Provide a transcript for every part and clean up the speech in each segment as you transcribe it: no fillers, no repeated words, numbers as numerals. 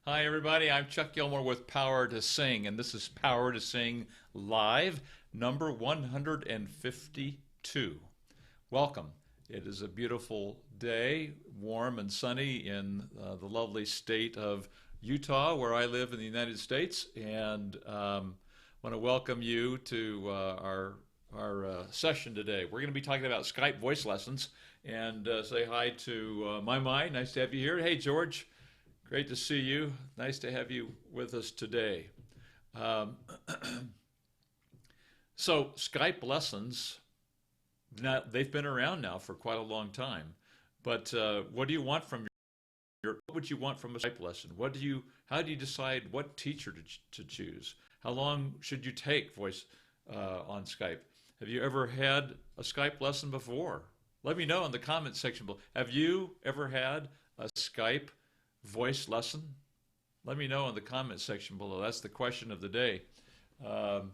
Hi, everybody. I'm Chuck Gilmore with Power to Sing, and this is Power to Sing Live, number 152. Welcome. It is a beautiful day, warm and sunny in the lovely state of Utah, where I live in the United States, and want to welcome you to our session today. We're going to be talking about Skype voice lessons, and say hi to my. Nice to have you here. Hey, George. Great to see you. Nice to have you with us today. Um, so Skype lessons, now, they've been around now for quite a long time. But what do you want from what would you want from a Skype lesson? How do you decide what teacher to choose? How long should you take voice on Skype? Have you ever had a Skype lesson before? Let me know in the comments section below. Have you ever had a Skype voice lesson? Let me know in the comment section below. That's the question of the day. So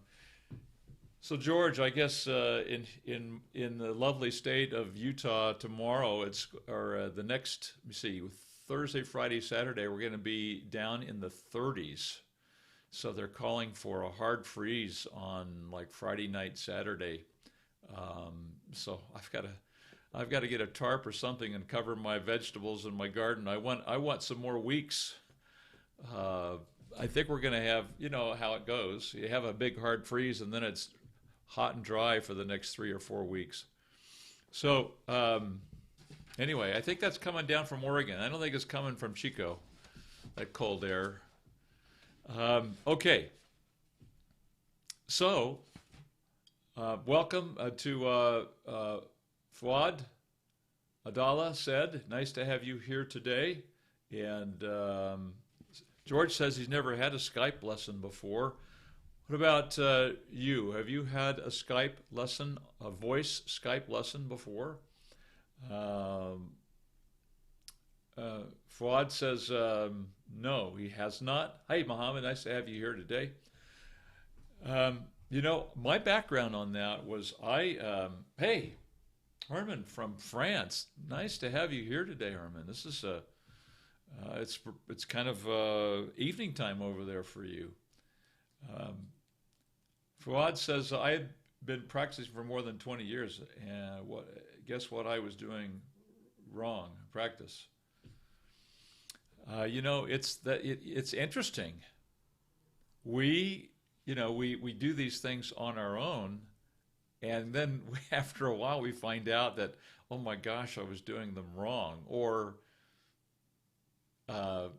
George, I guess in the lovely state of Utah tomorrow, the next, let me see, Thursday, Friday, Saturday, we're going to be down in the 30s. So they're calling for a hard freeze on like Friday night, Saturday. So I've got to get a tarp or something and cover my vegetables in my garden. I want some more weeks. I think we're going to have, you know how it goes. You have a big hard freeze and then it's hot and dry for the next 3 or 4 weeks. So anyway, I think that's coming down from Oregon. I don't think it's coming from Chico, that cold air. Okay. So welcome to Fuad Adala said, nice to have you here today. And George says he's never had a Skype lesson before. What about you? Have you had a Skype lesson, a voice Skype lesson before? Fuad says no, he has not. Hey, Mohammed, nice to have you here today. You know, my background on that was hey, Herman from France. Nice to have you here today, Herman. This is it's kind of evening time over there for you. Fuad says I've been practicing for more than 20 years, and guess what I was doing wrong in practice. You know, it's interesting. We do these things on our own. And then after a while, we find out that, oh my gosh, I was doing them wrong. Or, well,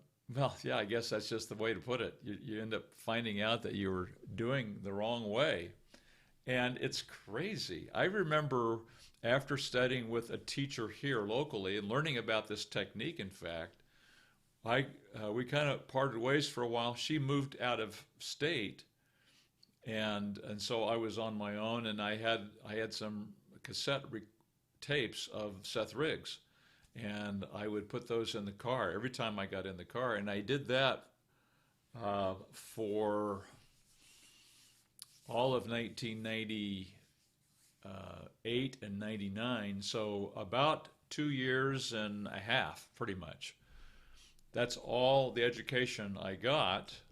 yeah, I guess that's just the way to put it. You end up finding out that you were doing the wrong way. And it's crazy. I remember after studying with a teacher here locally and learning about this technique, in fact, we kind of parted ways for a while. She moved out of state. And so I was on my own, and I had some cassette tapes of Seth Riggs, and I would put those in the car every time I got in the car, and I did that for all of 1998 and 99, so about 2 years and a half, pretty much. That's all the education I got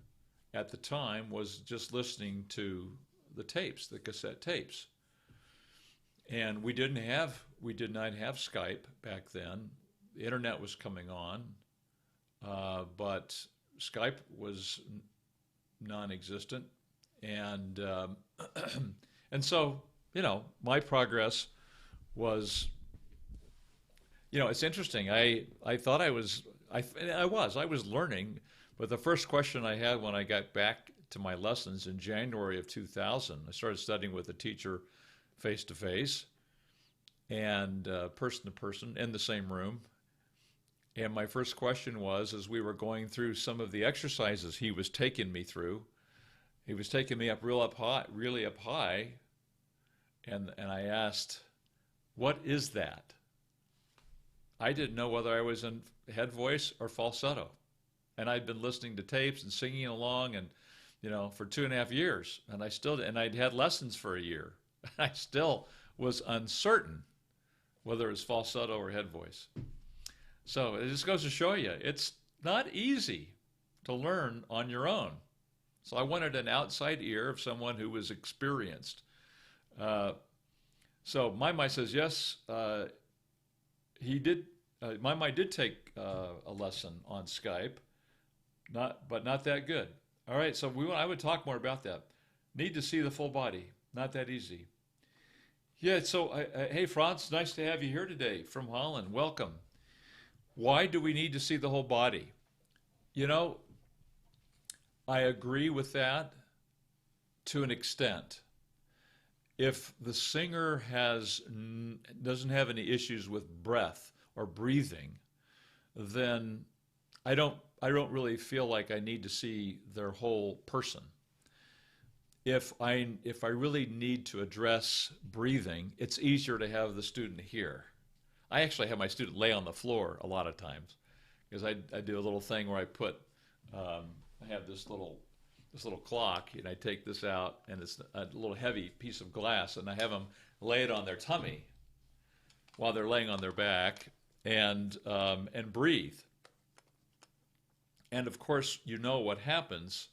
at the time was just listening to the tapes, the cassette tapes. And we did not have Skype back then. The internet was coming on, but Skype was non-existent. And and so, you know, my progress was, you know, it's interesting. I thought I was learning. But the first question I had when I got back to my lessons in January of 2000, I started studying with a teacher face-to-face and person-to-person in the same room. And my first question was, as we were going through some of the exercises he was taking me through, he was taking me up really up high, and I asked, what is that? I didn't know whether I was in head voice or falsetto. And I'd been listening to tapes and singing along, and you know, for 2.5 years, and I'd had lessons for a year. I still was uncertain whether it was falsetto or head voice. So it just goes to show you, it's not easy. to learn on your own. So I wanted an outside ear of someone who was experienced. So Mai says, yes, he did. Mai did take a lesson on Skype, but not that good. All right, so I would talk more about that. Need to see the full body. Not that easy. Yeah, so hey, Franz, nice to have you here today from Holland. Welcome. Why do we need to see the whole body? You know, I agree with that to an extent. If the singer doesn't have any issues with breath or breathing, then I don't really feel like I need to see their whole person. If I really need to address breathing, it's easier to have the student here. I actually have my student lay on the floor a lot of times, because I do a little thing where I have this little clock, and I take this out, and it's a little heavy piece of glass, and I have them lay it on their tummy while they're laying on their back, and breathe. And of course, you know what happens.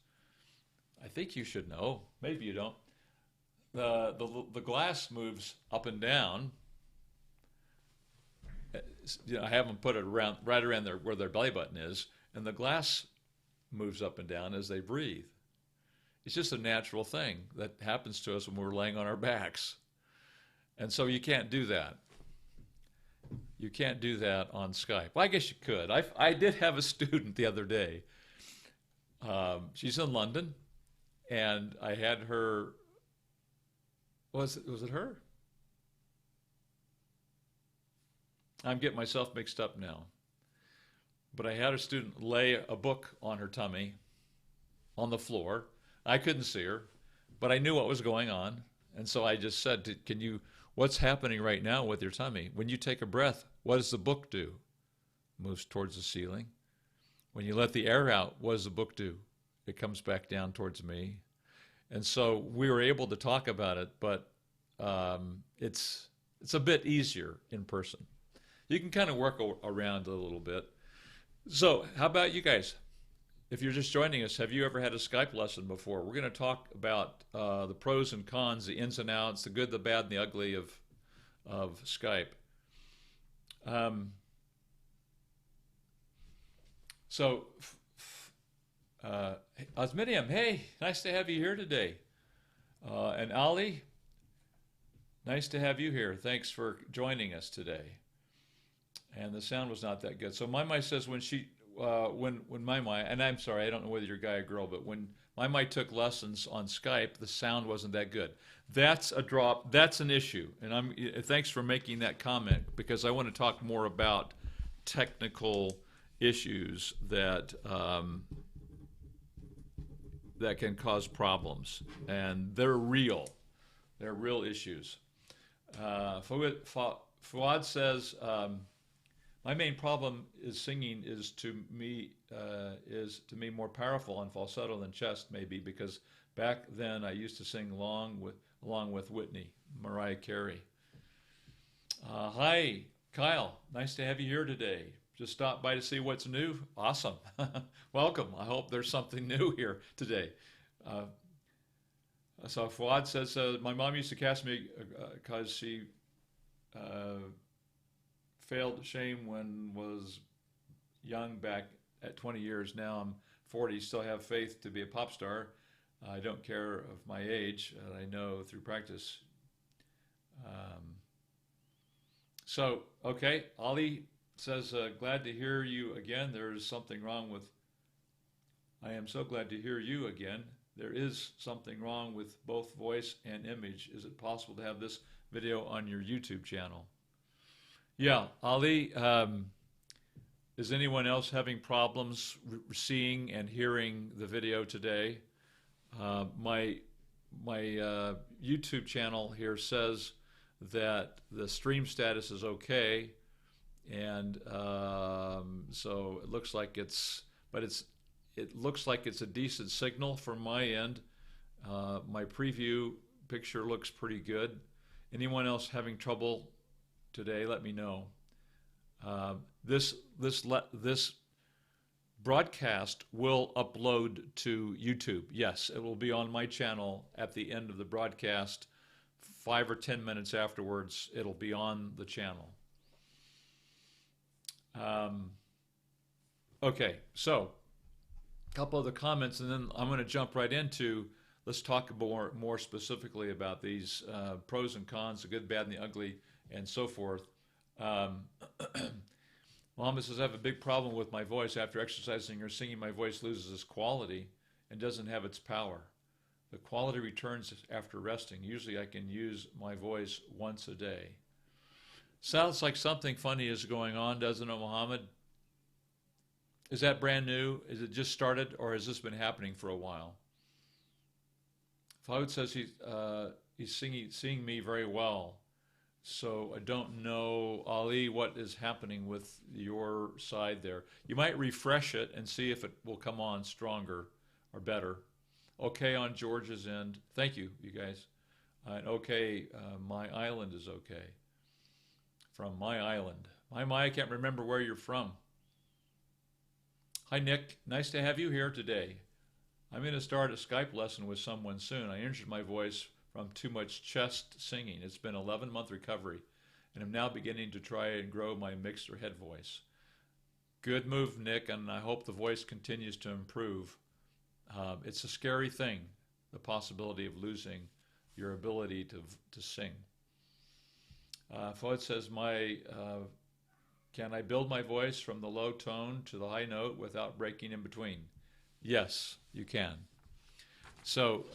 I think you should know. Maybe you don't. The glass moves up and down. I have them put it right around where their belly button is, and the glass moves up and down as they breathe. It's just a natural thing that happens to us when we're laying on our backs. And so you can't do that. You can't do that on Skype. Well, I guess you could. I did have a student the other day. She's in London, and I had her. Was it her? I'm getting myself mixed up now. But I had a student lay a book on her tummy on the floor. I couldn't see her, but I knew what was going on. And so I just said, what's happening right now with your tummy? When you take a breath, what does the book do? Moves towards the ceiling. When you let the air out, what does the book do? It comes back down towards me. And so we were able to talk about it, but it's a bit easier in person. You can kind of work around a little bit. So how about you guys? If you're just joining us, have you ever had a Skype lesson before? We're going to talk about the pros and cons, the ins and outs, the good, the bad, and the ugly of Skype. So, Osminium, hey, nice to have you here today. And Ali, nice to have you here. Thanks for joining us today. And the sound was not that good. So Mai says when Mai, and I'm sorry, I don't know whether you're a guy or girl, but when Mai took lessons on Skype, the sound wasn't that good. That's a drop. That's an issue. And thanks for making that comment, because I want to talk more about technical issues that can cause problems, and they're real. They're real issues. Fuad says, my main problem is singing is to me more powerful on falsetto than chest, maybe because back then I used to sing along with Whitney, Mariah Carey. Hi, Kyle. Nice to have you here today. Just stopped by to see what's new. Awesome. Welcome. I hope there's something new here today. So Fuad says, my mom used to cast me because she failed shame when was young back at 20 years. Now I'm 40, still have faith to be a pop star. I don't care of my age. I know through practice. So, okay, Ali says, glad to hear you again. There is something wrong with, I am so glad to hear you again. There is something wrong with both voice and image. Is it possible to have this video on your YouTube channel? Yeah, Ali, is anyone else having problems seeing and hearing the video today? My YouTube channel here says that the stream status is okay, and so it looks like it looks like it's a decent signal from my end. My preview picture looks pretty good. Anyone else having trouble today, let me know. This broadcast will upload to YouTube. Yes, it will be on my channel at the end of the broadcast. 5 or 10 minutes afterwards, it'll be on the channel. Okay, so a couple of the comments, and then I'm going to jump right into, let's talk more specifically about these pros and cons, the good, bad, and the ugly, and so forth. Mohammed says, I have a big problem with my voice. After exercising or singing, my voice loses its quality and doesn't have its power. The quality returns after resting. Usually I can use my voice once a day. Sounds like something funny is going on, doesn't it, Mohammed? Is that brand new? Is it just started, or has this been happening for a while? Fawad says he's seeing me very well. So I don't know, Ali, what is happening with your side there. You might refresh it and see if it will come on stronger or better. Okay on George's end. Thank you, you guys. And okay, my island is okay. From my island. I can't remember where you're from. Hi, Nick. Nice to have you here today. I'm going to start a Skype lesson with someone soon. I injured my voice from too much chest singing. It's been an 11-month recovery, and I'm now beginning to try and grow my mixed or head voice. Good move, Nick, and I hope the voice continues to improve. It's a scary thing, the possibility of losing your ability to sing. Fuad says, can I build my voice from the low tone to the high note without breaking in between? Yes, you can. So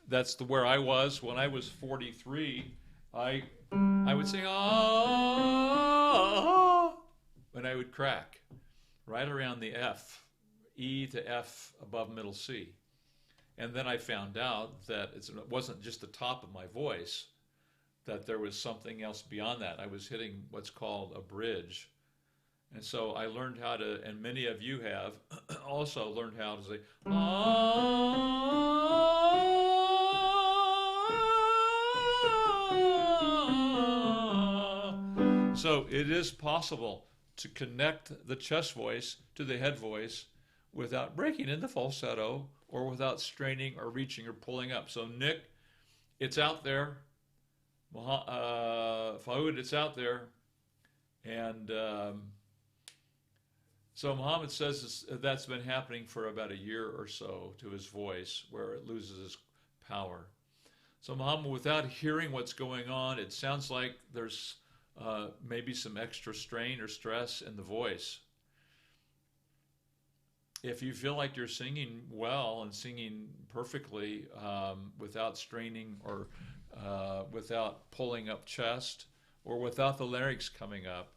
that's where I was when I was 43. I would sing ah, and I would crack right around the F, E to F above middle C. And then I found out that it wasn't just the top of my voice, that there was something else beyond that. I was hitting what's called a bridge. And so I learned how to, and many of you have also learned how to say, ah. So it is possible to connect the chest voice to the head voice without breaking into falsetto or without straining or reaching or pulling up. So Nick, it's out there. Fawad, it's out there. And so Muhammad says that's been happening for about a year or so to his voice, where it loses its power. So Muhammad, without hearing what's going on, it sounds like there's maybe some extra strain or stress in the voice. If you feel like you're singing well and singing perfectly without straining or without pulling up chest or without the larynx coming up,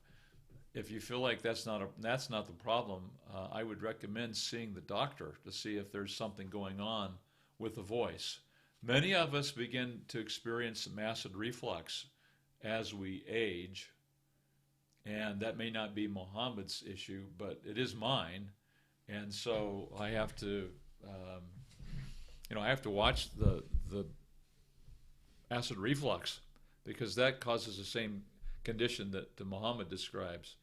if you feel like that's not the problem, I would recommend seeing the doctor to see if there's something going on with the voice. Many of us begin to experience some acid reflux as we age, and that may not be Mohammed's issue, but it is mine. And so I have to, I have to watch the acid reflux, because that causes the same condition that Mohammed describes.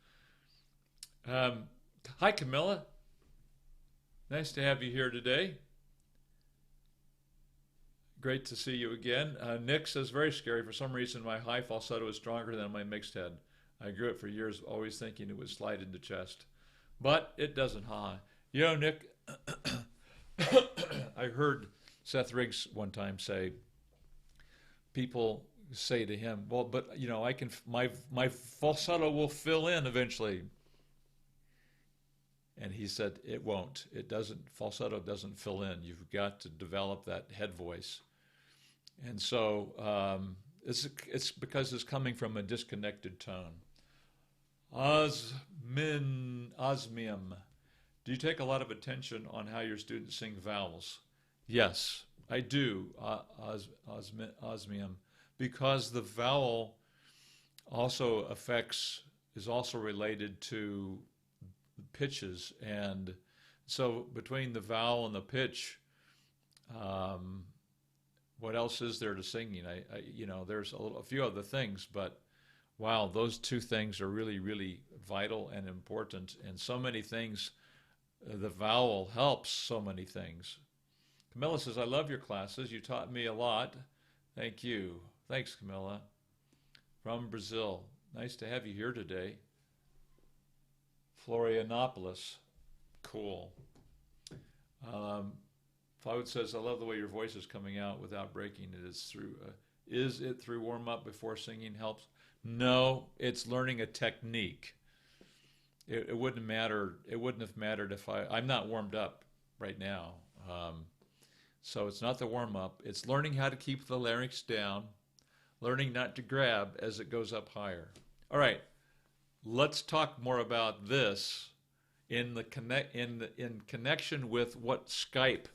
Hi, Camilla. Nice to have you here today. Great to see you again. Nick says, very scary. For some reason, my high falsetto is stronger than my mixed head. I grew it for years, always thinking it would slide into chest. But it doesn't, huh? You know, Nick, I heard Seth Riggs one time say, people say to him, well, but, I can, my falsetto will fill in eventually. And he said, it won't. It doesn't, falsetto doesn't fill in. You've got to develop that head voice. And so it's because it's coming from a disconnected tone. Osmium. Do you take a lot of attention on how your students sing vowels? Yes, I do, Osmium, because the vowel also is also related to pitches, and so between the vowel and the pitch, what else is there to singing? There's a few other things, but wow, those two things are really, really vital and important, and so many things the vowel helps so many things. Camilla says, I love your classes. You taught me a lot. Thank you. Thanks, Camilla. From Brazil. Nice to have you here today. Florianopolis. Cool. Cloud says, I love the way your voice is coming out without breaking. Is it through warm-up before singing helps? No, it's learning a technique. It wouldn't matter. It wouldn't have mattered if I'm not warmed up right now. So it's not the warm-up. It's learning how to keep the larynx down, learning not to grab as it goes up higher. All right, let's talk more about this in connection with what Skype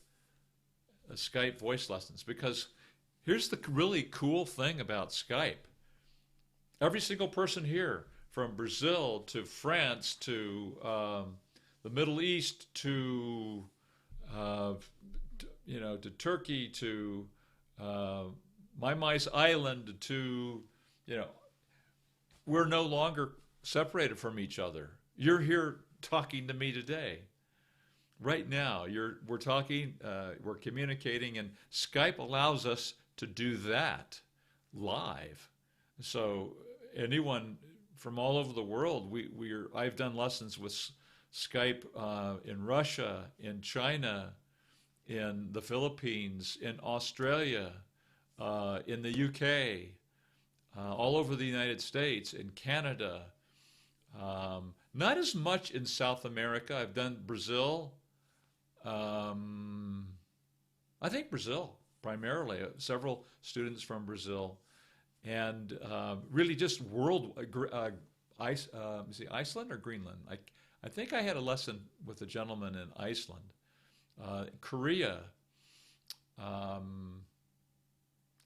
Voice Lessons, because here's the really cool thing about Skype. Every single person here, from Brazil to France to the Middle East to to Turkey to Maimais Island to we're no longer separated from each other. You're here talking to me today. Right now, we're talking, we're communicating, and Skype allows us to do that live. So anyone from all over the world, I've done lessons with Skype in Russia, in China, in the Philippines, in Australia, in the UK, all over the United States, in Canada. Not as much in South America. I've done Brazil. I think Brazil primarily. Several students from Brazil, and really just Iceland or Greenland. I think I had a lesson with a gentleman in Iceland, Korea.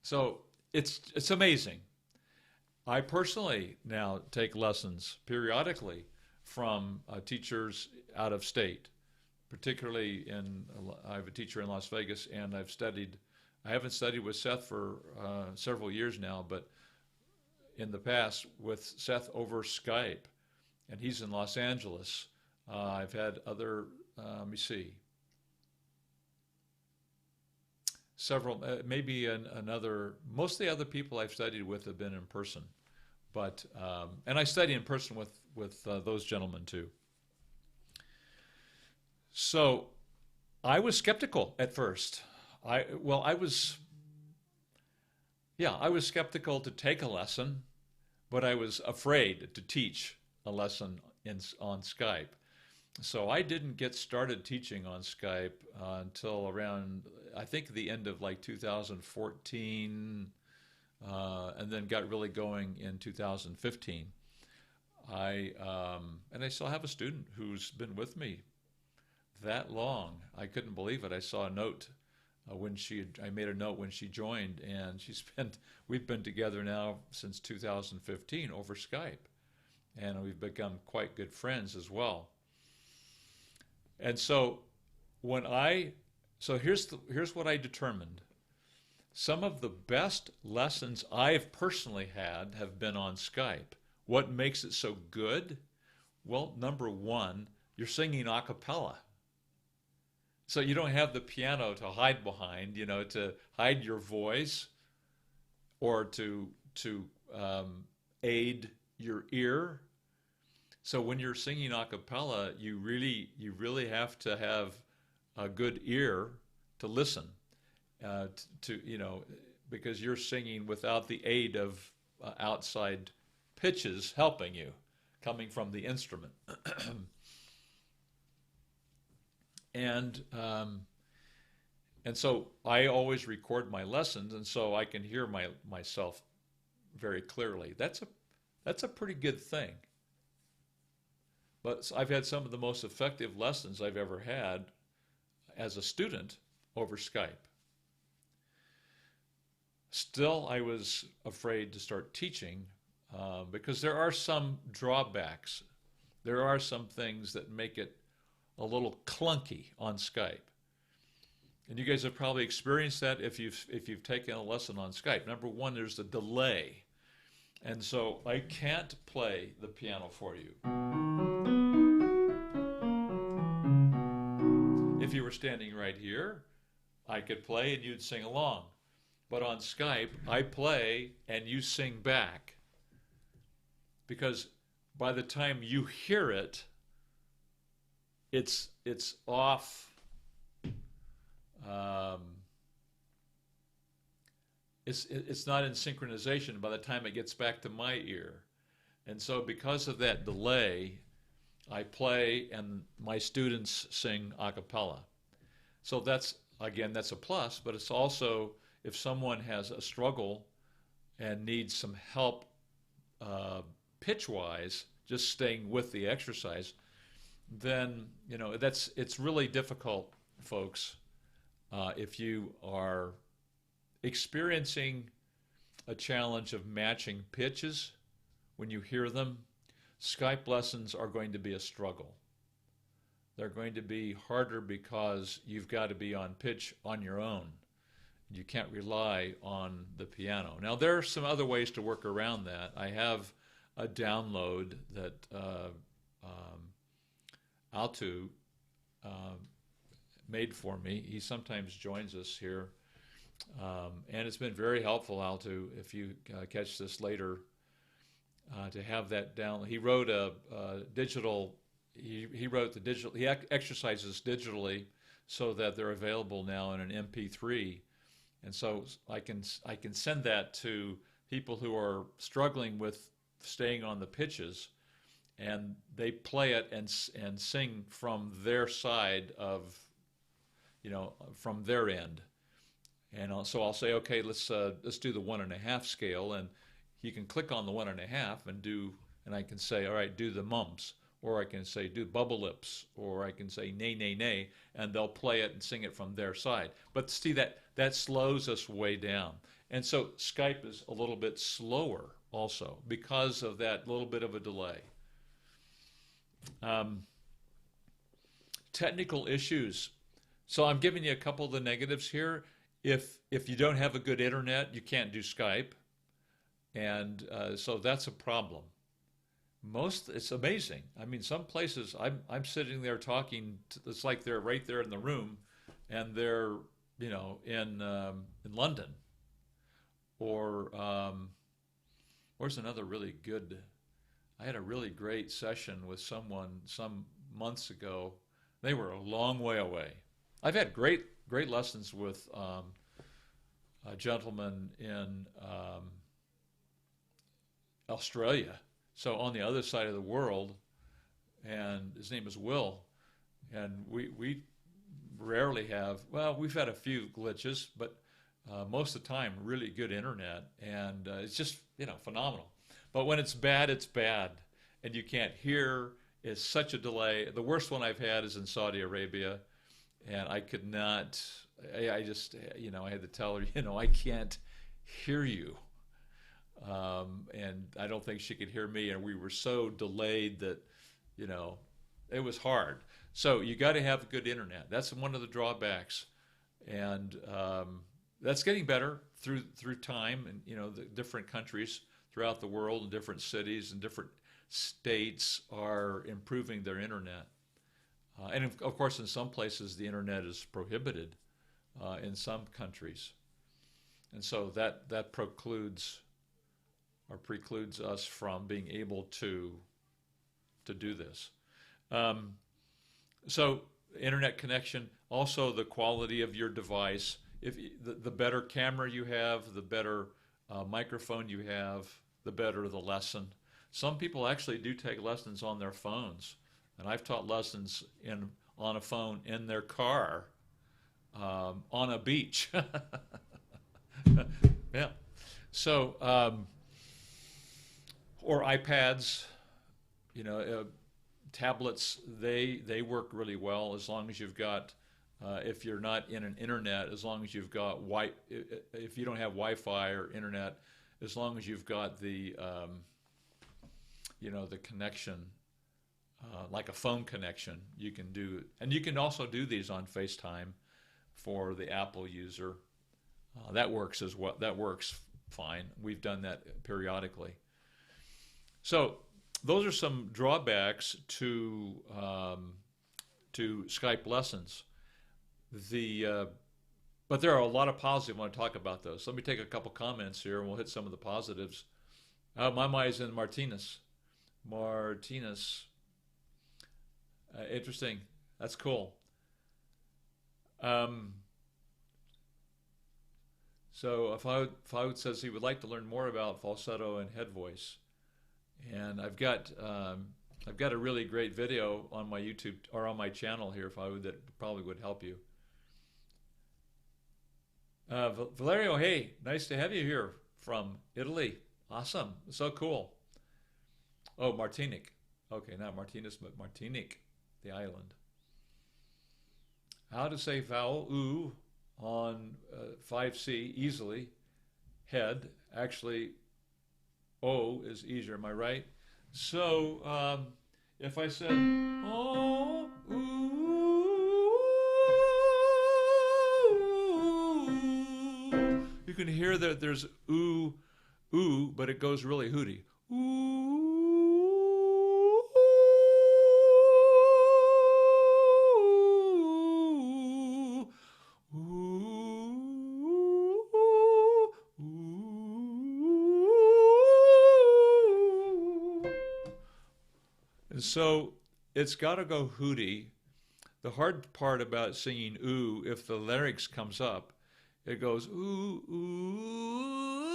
So it's amazing. I personally now take lessons periodically from teachers out of state, particularly I have a teacher in Las Vegas, and I haven't studied with Seth for several years now, but in the past with Seth over Skype, and he's in Los Angeles. I've had other, let me see, several, maybe another, most of the other people I've studied with have been in person. But and I study in person with those gentlemen too. So I was skeptical at first. I was skeptical to take a lesson, but I was afraid to teach a lesson on Skype. So I didn't get started teaching on Skype until around, I think, the end of like 2014. And then got really going in 2015. And I still have a student who's been with me that long. I couldn't believe it. I saw a note I made a note when she joined, and we've been together now since 2015 over Skype, and we've become quite good friends as well. And so here's what I determined. Some of the best lessons I've personally had have been on Skype. What makes it so good? Well, number one, you're singing a cappella. So you don't have the piano to hide behind, to hide your voice or to aid your ear. So when you're singing a cappella, you really have to have a good ear to listen. Because you're singing without the aid of outside pitches helping you, coming from the instrument. And so I always record my lessons, and so I can hear myself very clearly. That's a pretty good thing. But I've had some of the most effective lessons I've ever had as a student over Skype. Still, I was afraid to start teaching because there are some drawbacks. There are some things that make it a little clunky on Skype. And you guys have probably experienced that if you've taken a lesson on Skype. Number one, there's a delay. And so I can't play the piano for you. you were standing right here, I could play and you'd sing along. But on Skype, I play and you sing back. Because by the time you hear it, it's off. It's not in synchronization by the time it gets back to my ear. And so because of that delay, I play and my students sing a cappella. So that's a plus, but it's also, if someone has a struggle and needs some help pitch-wise, just staying with the exercise, then, it's really difficult, folks, if you are experiencing a challenge of matching pitches when you hear them. Skype lessons are going to be a struggle. They're going to be harder because you've got to be on pitch on your own. You can't rely on the piano. Now, there are some other ways to work around that. I have a download that Altu made for me. He sometimes joins us here. And it's been very helpful, Altu, if you catch this later, to have that down. He wrote he wrote the digital, he exercises digitally so that they're available now in an MP3. And so I can send that to people who are struggling with staying on the pitches, and they play it and sing from their side of, from their end. And so I'll say, okay, let's do the 1.5 scale, and you can click on the 1.5 and I can say, all right, do the mumps, or I can say do bubble lips, or I can say nay, nay, nay, and they'll play it and sing it from their side. But see, that slows us way down. And so Skype is a little bit slower also because of that little bit of a delay. Technical issues. So I'm giving you a couple of the negatives here. If you don't have a good internet, you can't do Skype, and so that's a problem. It's amazing. I mean, some places I'm sitting there talking. It's like they're right there in the room, and they're in London, or where's another really good. I had a really great session with someone some months ago. They were a long way away. I've had great lessons with a gentleman in Australia, so on the other side of the world, and his name is Will, and we rarely have, we've had a few glitches, but most of the time really good internet, and it's just phenomenal. But when it's bad, and you can't hear. It's such a delay. The worst one I've had is in Saudi Arabia. And I could not, I just, I had to tell her, I can't hear you. And I don't think she could hear me. And we were so delayed that, it was hard. So you got to have good internet. That's one of the drawbacks. And that's getting better through time. And, the different countries throughout the world and different cities and different states are improving their internet. And of course, in some places, the internet is prohibited in some countries. And so that precludes us from being able to do this. So internet connection, also the quality of your device. If the better camera you have, the better microphone you have, the better the lesson. Some people actually do take lessons on their phones. And I've taught lessons on a phone in their car, on a beach. Yeah. So, or iPads, tablets, they work really well as long as you've got, if you're not in an internet, as long as you've got if you don't have Wi-Fi or internet, as long as you've got the connection. Like a phone connection, you can do, and you can also do these on FaceTime for the Apple user. That works as well. That works fine. We've done that periodically. So those are some drawbacks to Skype lessons. the but there are a lot of positives. I want to talk about those. Let me take a couple comments here, and we'll hit some of the positives. My is in Martinez. Martinez. Interesting. That's cool. So Fahud says he would like to learn more about falsetto and head voice, and I've got a really great video on my YouTube or on my channel here, Fahud, that probably would help you. Valerio, hey, nice to have you here from Italy. Awesome, so cool. Oh, Martinique. Okay, not Martinez, but Martinique, the island. How to say vowel oo on 5C easily. Head, actually, O is easier, am I right? So if I said oh, ooh, you can hear that there's ooh, ooh, but it goes really hooty. Ooh. So it's got to go hooty. The hard part about singing ooh, if the larynx comes up, it goes ooh, ooh.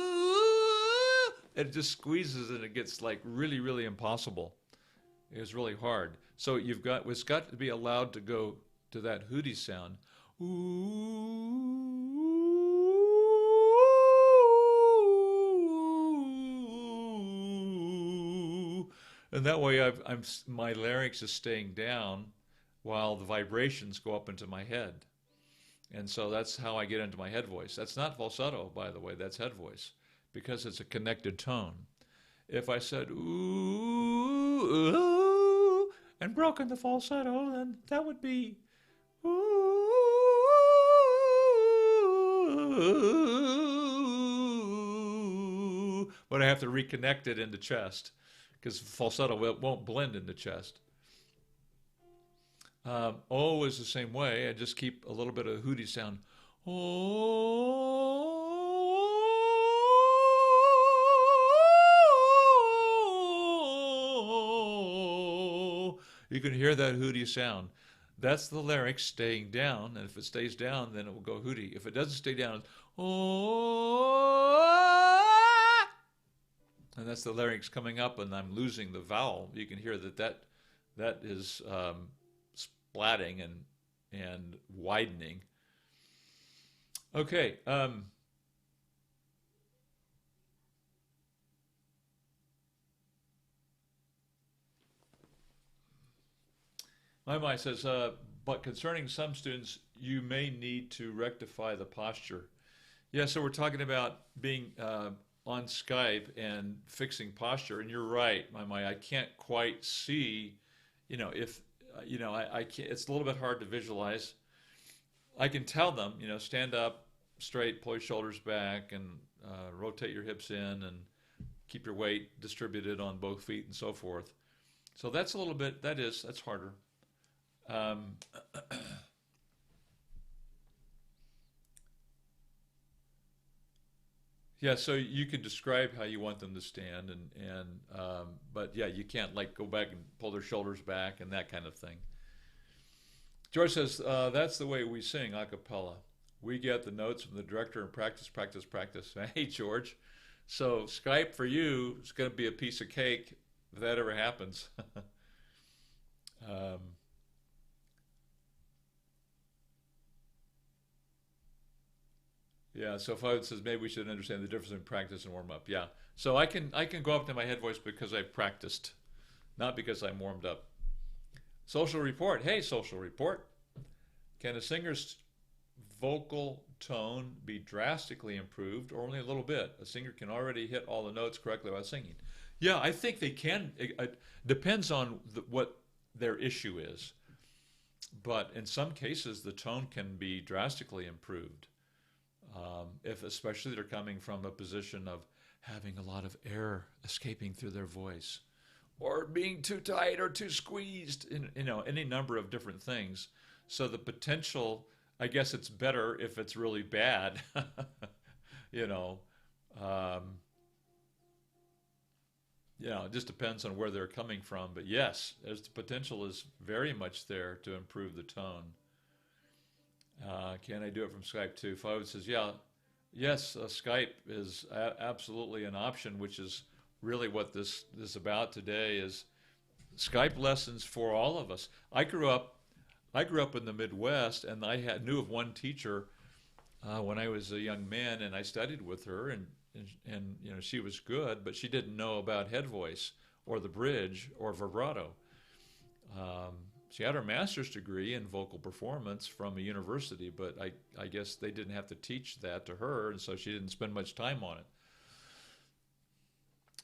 It just squeezes and it gets like really, really impossible. It's really hard. So it's got to be allowed to go to that hooty sound. Ooh. And that way my larynx is staying down while the vibrations go up into my head. And so that's how I get into my head voice. That's not falsetto, by the way, that's head voice, because it's a connected tone. If I said ooh, ooh and broken the falsetto, then that would be ooh. But I have to reconnect it into chest, because falsetto won't blend in the chest. O is the same way. I just keep a little bit of hooty sound. Oh. You can hear that hooty sound. That's the larynx staying down, and if it stays down, then it will go hooty. If it doesn't stay down, oh. And that's the larynx coming up, and I'm losing the vowel. You can hear that is splatting and widening. Okay. My says, but concerning some students, you may need to rectify the posture. Yeah, so we're talking about being on Skype and fixing posture, and you're right, I can't quite see, if, I can't, it's a little bit hard to visualize. I can tell them, stand up straight, pull your shoulders back, and rotate your hips in, and keep your weight distributed on both feet and so forth. So that's a little bit, that's harder. Yeah, so you can describe how you want them to stand, but yeah, you can't like go back and pull their shoulders back and that kind of thing. George says, that's the way we sing a cappella. We get the notes from the director and practice, practice, practice. Hey, George. So Skype for you is going to be a piece of cake if that ever happens. Yeah, so Fahud says maybe we should understand the difference in practice and warm up. Yeah, so I can go up to my head voice because I've practiced, not because I'm warmed up. Social report. Hey, social report. Can a singer's vocal tone be drastically improved or only a little bit? A singer can already hit all the notes correctly while singing. Yeah, I think they can. It depends on what their issue is. But in some cases, the tone can be drastically improved. If especially they're coming from a position of having a lot of air escaping through their voice, or being too tight or too squeezed, any number of different things. So the potential I guess it's better if it's really bad. you know, um, it just depends on where they're coming from. But yes, there's the potential is very much there to improve the tone. Can I do it from Skype too? Fowd says, yeah, yes, Skype is absolutely an option, which is really what this is about today is Skype lessons for all of us. I grew up in the Midwest, and knew of one teacher when I was a young man, and I studied with her, and she was good, but she didn't know about head voice or the bridge or vibrato. She had her master's degree in vocal performance from a university, but I guess they didn't have to teach that to her, and so she didn't spend much time on it.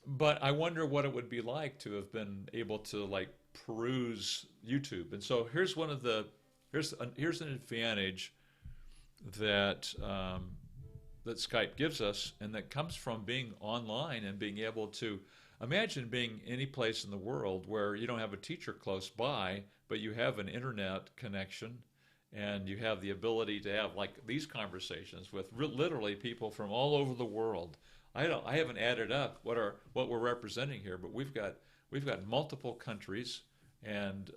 But I wonder what it would be like to have been able to like peruse YouTube. And so here's an advantage that that Skype gives us, and that comes from being online and being able to imagine being any place in the world where you don't have a teacher close by, but you have an internet connection, and you have the ability to have like these conversations with literally people from all over the world. I haven't added up what we're representing here, but we've got multiple countries, and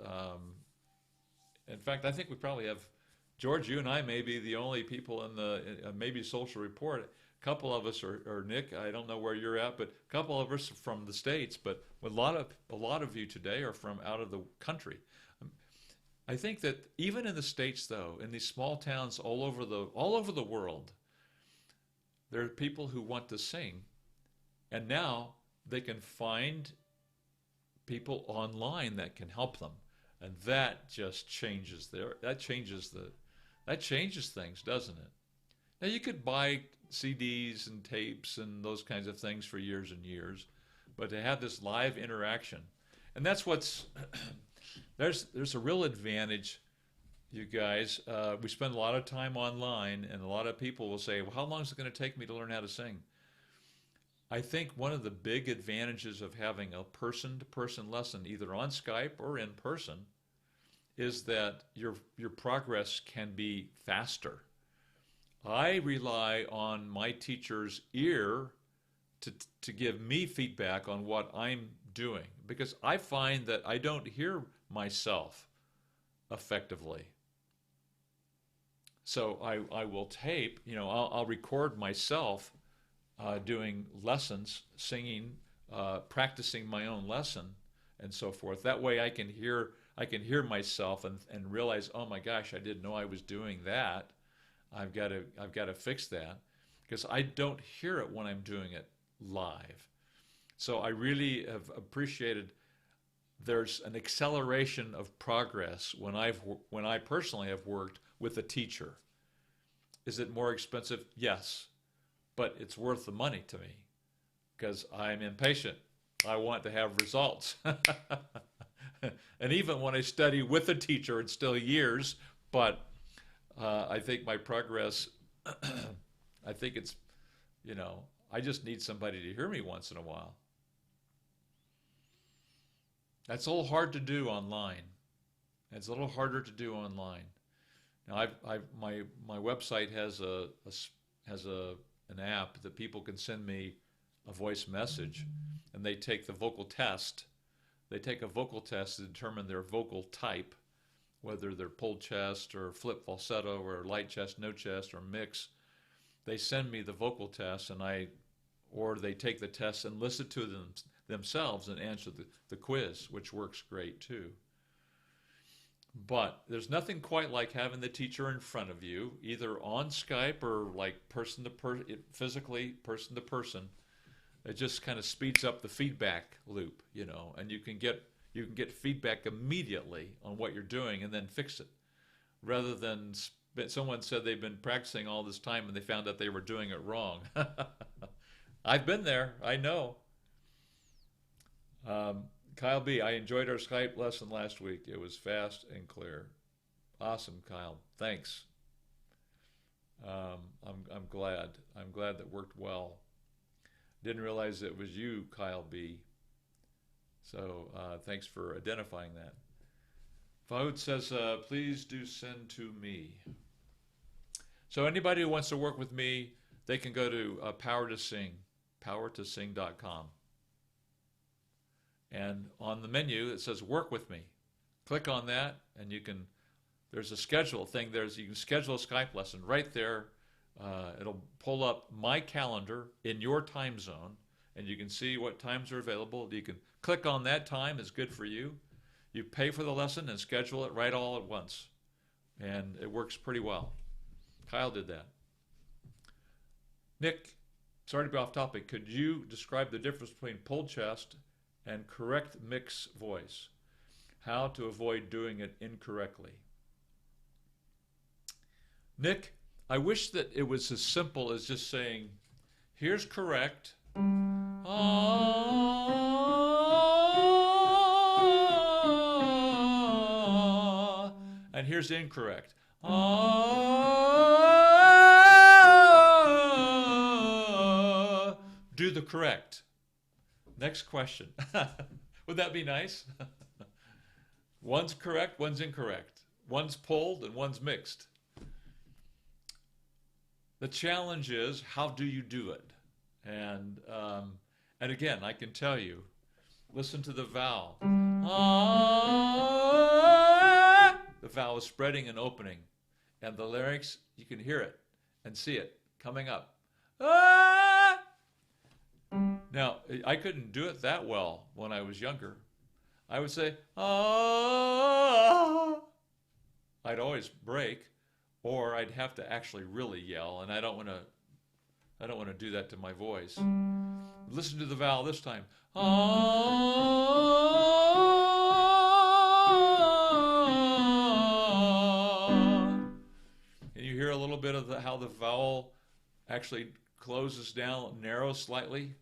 in fact, I think we probably have George. You and I may be the only people in the maybe Social Report. A couple of us, or Nick, I don't know where you're at, but a couple of us are from the States. But a lot of you today are from out of the country. I think that even in the States, though, in these small towns all over the world, there are people who want to sing, and now they can find people online that can help them, and that just changes that changes things, doesn't it? Now you could buy CDs and tapes and those kinds of things for years and years, but to have this live interaction, and that's what's there's a real advantage. You guys, we spend a lot of time online, and a lot of people will say, well, how long is it going to take me to learn how to sing? I think one of the big advantages of having a person-to-person lesson, either on Skype or in person, is that your progress can be faster. I rely on my teacher's ear to give me feedback on what I'm doing, because I find that I don't hear myself effectively. So I will tape, I'll record myself doing lessons, singing, practicing my own lesson, and so forth. That way I can hear myself and realize, oh my gosh, I didn't know I was doing that. I've got to fix that, because I don't hear it when I'm doing it live. So I really have appreciated there's an acceleration of progress when I personally have worked with a teacher. Is it more expensive? Yes, but it's worth the money to me, because I'm impatient. I want to have results. And even when I study with a teacher, it's still years, but I think my progress, I think it's, I just need somebody to hear me once in a while. That's a little hard to do online. It's a little harder to do online. Now, my website has an app that people can send me a voice message, and they take the vocal test. They take a vocal test to determine their vocal type, whether they're pulled chest or flip falsetto or light chest, no chest, or mix. They send me the vocal test, or they take the test and listen to themselves and answer the quiz, which works great too. But there's nothing quite like having the teacher in front of you, either on Skype or like physically person to person. It just kind of speeds up the feedback loop, and you can get feedback immediately on what you're doing and then fix it, rather than someone said they've been practicing all this time and they found out they were doing it wrong. I've been there. I know. Kyle B., I enjoyed our Skype lesson last week. It was fast and clear. Awesome, Kyle. Thanks. I'm glad. I'm glad that worked well. Didn't realize it was you, Kyle B. So thanks for identifying that. Fahud says, please do send to me. So anybody who wants to work with me, they can go to Power to Sing, powertosing.com. And on the menu, it says Work with Me. Click on that, and you can, there's a schedule thing. You can schedule a Skype lesson right there. It'll pull up my calendar in your time zone, and you can see what times are available. You can click on that time. It's good for you. You pay for the lesson and schedule it right all at once. And it works pretty well. Kyle did that. Nick, sorry to be off topic. Could you describe the difference between pulled chest and correct mix voice? How to avoid doing it incorrectly? Nick, I wish that it was as simple as just saying, here's correct. And here's incorrect. Do the correct. Next question. Would that be nice? One's correct, one's incorrect. One's pulled and one's mixed. The challenge is, how do you do it? And again, I can tell you, listen to the vowel. The vowel is spreading and opening. And the larynx, you can hear it and see it coming up. Now, I couldn't do it that well when I was younger. I would say, I'd always break, or I'd have to actually really yell, and I don't want to do that to my voice. Listen to the vowel this time. And you hear a little bit of how the vowel actually closes down, narrows slightly.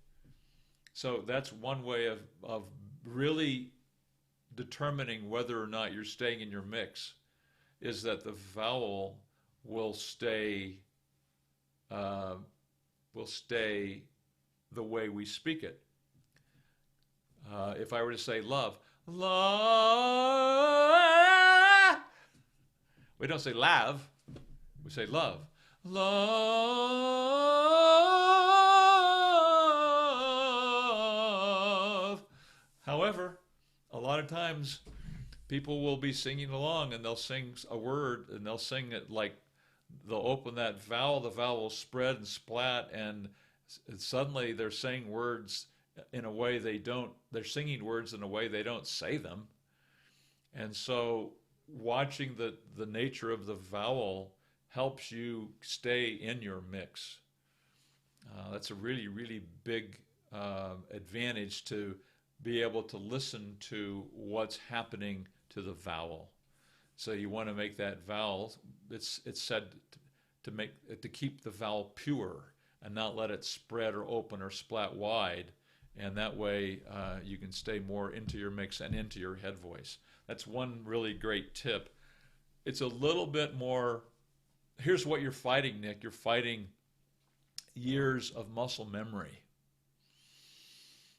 So that's one way of really determining whether or not you're staying in your mix, is that the vowel will stay the way we speak it. If I were to say love, love, we don't say love, we say love, love. However, a lot of times people will be singing along and they'll sing a word and they'll sing it like, they'll open that vowel, the vowel will spread and splat, and suddenly they're saying words in a way they're singing words in a way they don't say them. And so watching the nature of the vowel helps you stay in your mix. That's a really, really big advantage, to be able to listen to what's happening to the vowel. So you want to make that vowel, it's said to keep the vowel pure and not let it spread or open or splat wide. And that way you can stay more into your mix and into your head voice. That's one really great tip. It's a little bit more, here's what you're fighting, Nick. You're fighting years of muscle memory.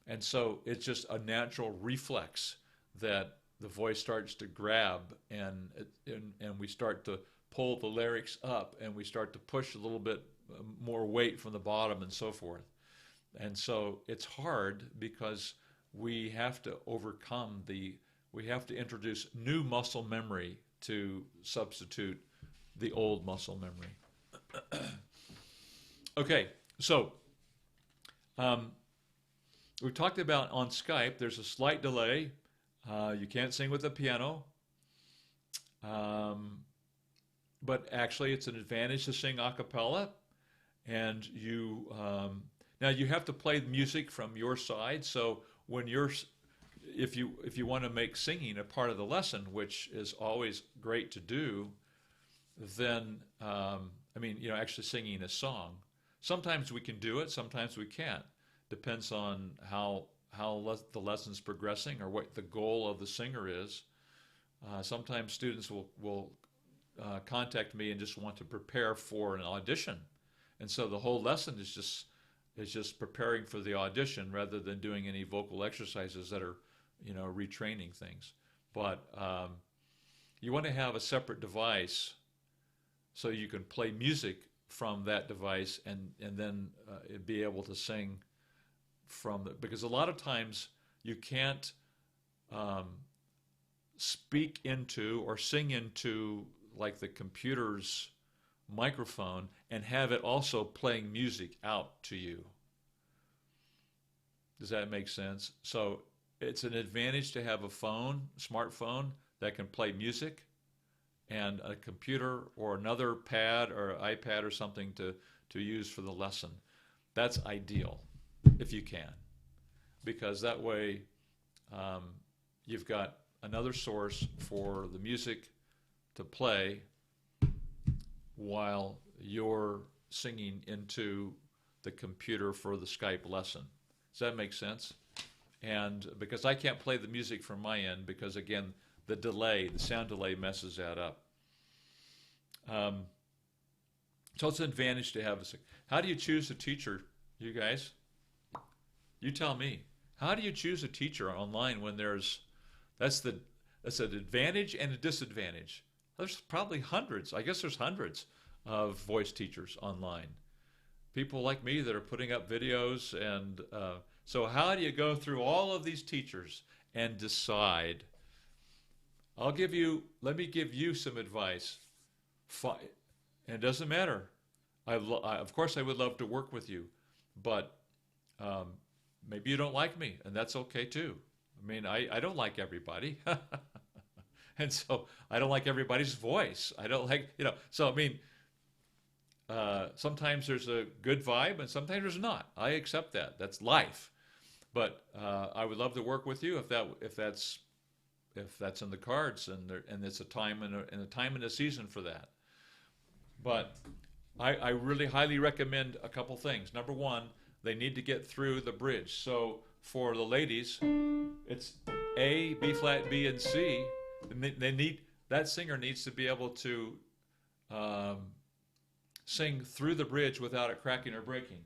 And so it's just a natural reflex that the voice starts to grab, and we start to pull the larynx up, and we start to push a little bit more weight from the bottom and so forth. And so it's hard because we have to we have to introduce new muscle memory to substitute the old muscle memory. Okay, so we talked about on Skype, there's a slight delay. You can't sing with a piano. But actually it's an advantage to sing a cappella. And now you have to play the music from your side. So when if you want to make singing a part of the lesson, which is always great to do, then, actually singing a song. Sometimes we can do it, sometimes we can't. Depends on how the lesson's progressing or what the goal of the singer is. Sometimes students will contact me and just want to prepare for an audition, and so the whole lesson is just preparing for the audition rather than doing any vocal exercises that are retraining things. But you want to have a separate device so you can play music from that device and then be able to sing from it. Because a lot of times you can't speak into or sing into like the computer's microphone and have it also playing music out to you. Does that make sense? So it's an advantage to have a smartphone that can play music, and a computer or another pad or iPad or something to use for the lesson. That's ideal if you can, because that way you've got another source for the music to play while you're singing into the computer for the Skype lesson. Does that make sense? And because I can't play the music from my end, because again, the sound delay messes that up. So it's an advantage to have this. How do you choose a teacher, you guys? You tell me. How do you choose a teacher online when that's an advantage and a disadvantage? There's probably hundreds. I guess there's hundreds of voice teachers online. People like me that are putting up videos, and so how do you go through all of these teachers and decide? Let me give you some advice. And it doesn't matter. Of course, I would love to work with you, but maybe you don't like me, and that's okay too. I mean, I don't like everybody. And so I don't like everybody's voice. I don't like, so I mean, sometimes there's a good vibe and sometimes there's not. I accept that. That's life. But I would love to work with you if that's in the cards, and it's a time and a time and a season for that. But I really highly recommend a couple things. Number one, they need to get through the bridge. So for the ladies, it's A, B flat, B, and C. That singer needs to be able to sing through the bridge without it cracking or breaking.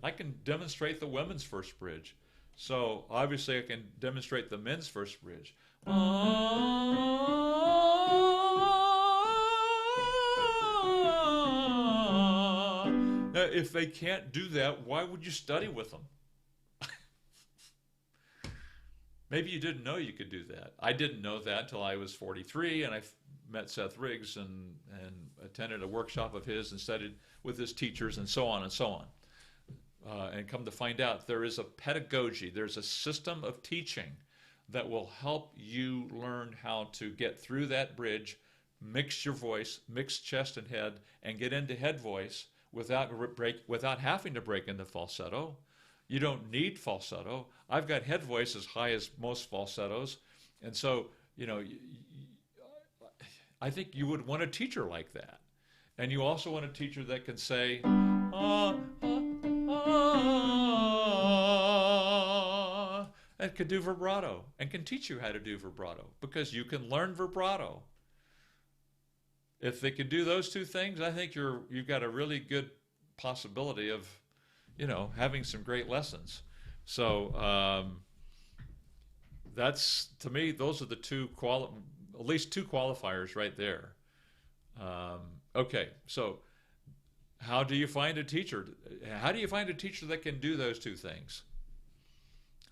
I can demonstrate the women's first bridge. So obviously I can demonstrate the men's first bridge. Now, if they can't do that, why would you study with them? Maybe you didn't know you could do that. I didn't know that until I was 43, and I met Seth Riggs and attended a workshop of his and studied with his teachers and so on and so on. And come to find out, there is a pedagogy, there's a system of teaching that will help you learn how to get through that bridge, mix your voice, mix chest and head, and get into head voice without having to break into falsetto. You don't need falsetto. I've got head voice as high as most falsettos. And so, I think you would want a teacher like that. And you also want a teacher that can say, and can do vibrato and can teach you how to do vibrato, because you can learn vibrato. If they can do those two things, I think you've got a really good possibility of, having some great lessons. So that's, to me, those are the at least two qualifiers right there. Okay, so how do you find a teacher? How do you find a teacher that can do those two things?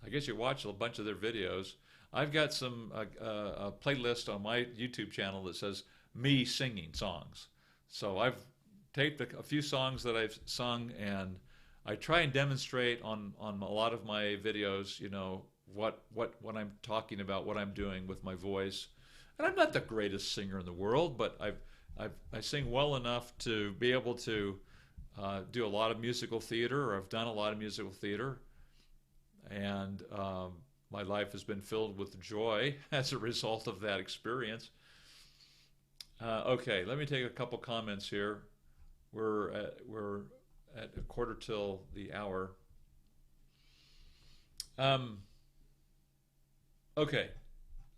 I guess you watch a bunch of their videos. I've got a playlist on my YouTube channel that says me singing songs. So I've taped a few songs that I've sung, and I try and demonstrate on a lot of my videos, what I'm talking about, what I'm doing with my voice. And I'm not the greatest singer in the world, but I sing well enough to be able to do a lot of musical theater, or I've done a lot of musical theater. And my life has been filled with joy as a result of that experience. Okay, let me take a couple comments here. We're at a quarter till the hour. Okay,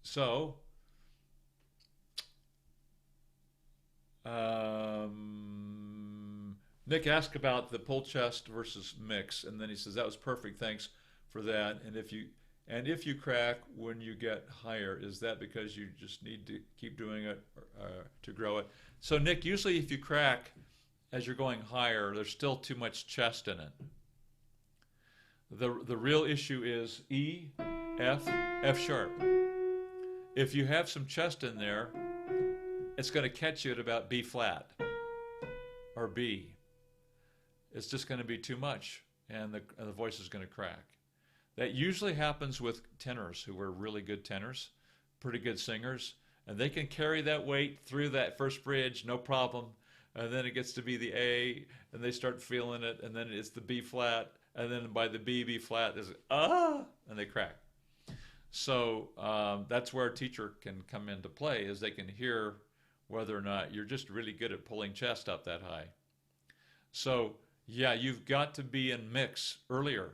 so Nick asked about the pull chest versus mix, and then he says that was perfect. Thanks for that. And if you crack when you get higher, is that because you just need to keep doing it to grow it? So Nick, usually if you crack as you're going higher, there's still too much chest in it. The real issue is E, F, F sharp. If you have some chest in there, it's going to catch you at about B flat or B. It's just going to be too much, and the voice is going to crack. That usually happens with tenors who are really good tenors, pretty good singers, and they can carry that weight through that first bridge, no problem. And then it gets to be the A, and they start feeling it, and then it's the B flat, and then by the B flat, there's and they crack. So that's where a teacher can come into play, is they can hear whether or not you're just really good at pulling chest up that high. So yeah, you've got to be in mix earlier.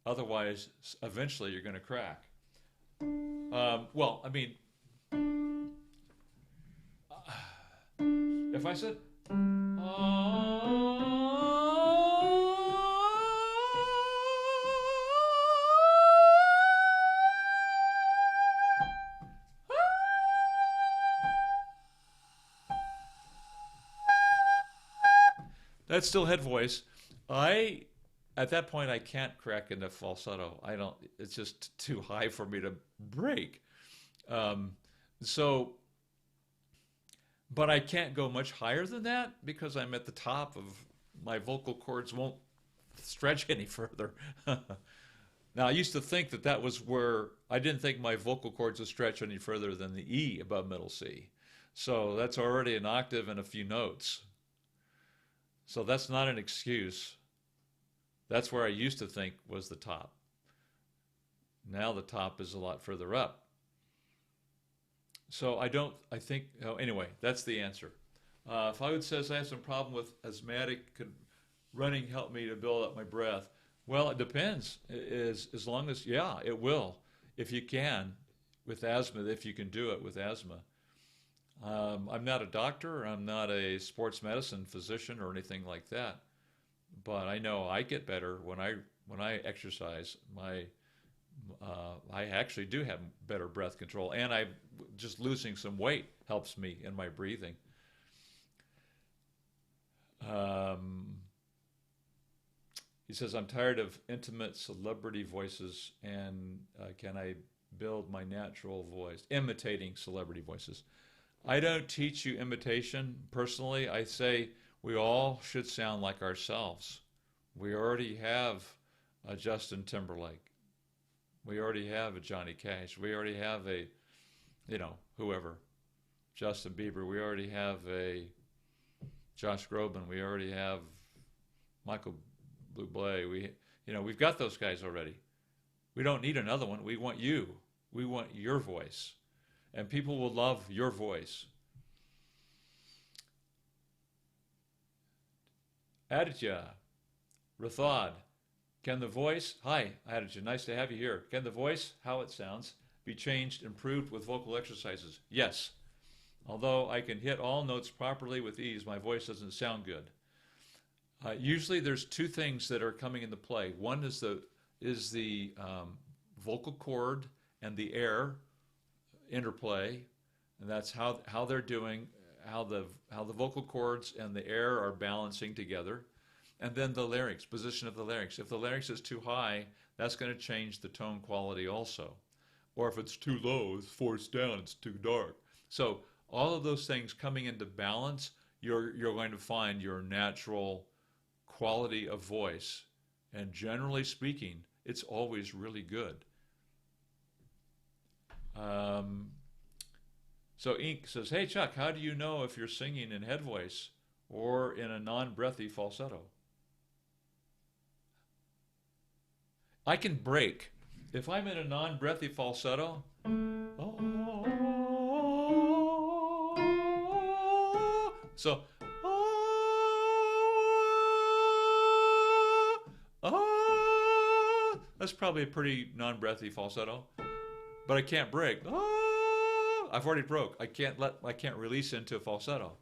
Otherwise, eventually you're going to crack. Well, I mean, if I said, that's still head voice. At that point, I can't crack into falsetto. It's just too high for me to break. But I can't go much higher than that because I'm at the top of my vocal cords won't stretch any further. Now, I used to think that was where I didn't think my vocal cords would stretch any further than the E above middle C. So that's already an octave and a few notes. So that's not an excuse. That's where I used to think was the top. Now the top is a lot further up. So anyway, that's the answer. If I would says I have some problem with asthmatic, could running help me to build up my breath? Well, it depends. As long as, yeah, it will. If you can, with asthma, if you can do it with asthma. I'm not a doctor. I'm not a sports medicine physician or anything like that. But I know I get better when I exercise. I actually do have better breath control, and just losing some weight helps me in my breathing. He says, I'm tired of intimate celebrity voices, and can I build my natural voice? Imitating celebrity voices. I don't teach you imitation personally. I say we all should sound like ourselves. We already have a Justin Timberlake. We already have a Johnny Cash. We already have a, whoever, Justin Bieber. We already have a Josh Groban. We already have Michael Bublé. We've got those guys already. We don't need another one. We want you. We want your voice. And people will love your voice. Aditya, Rathod, can the voice, hi Aditya, nice to have you here. Can the voice, how it sounds, be changed, improved with vocal exercises? Yes. Although I can hit all notes properly with ease, my voice doesn't sound good. Usually there's two things that are coming into play. One is the vocal cord and the air interplay, and that's how they're doing, how the vocal cords and the air are balancing together. And then the larynx, position of the larynx. If the larynx is too high, that's going to change the tone quality also. Or if it's too low, it's forced down, it's too dark. So all of those things coming into balance, you're going to find your natural quality of voice. And generally speaking, it's always really good. So Ink says, hey Chuck, how do you know if you're singing in head voice or in a non-breathy falsetto? I can break. If I'm in a non-breathy falsetto, so that's probably a pretty non-breathy falsetto, but I can't break. I've already broke. I can't release into a falsetto.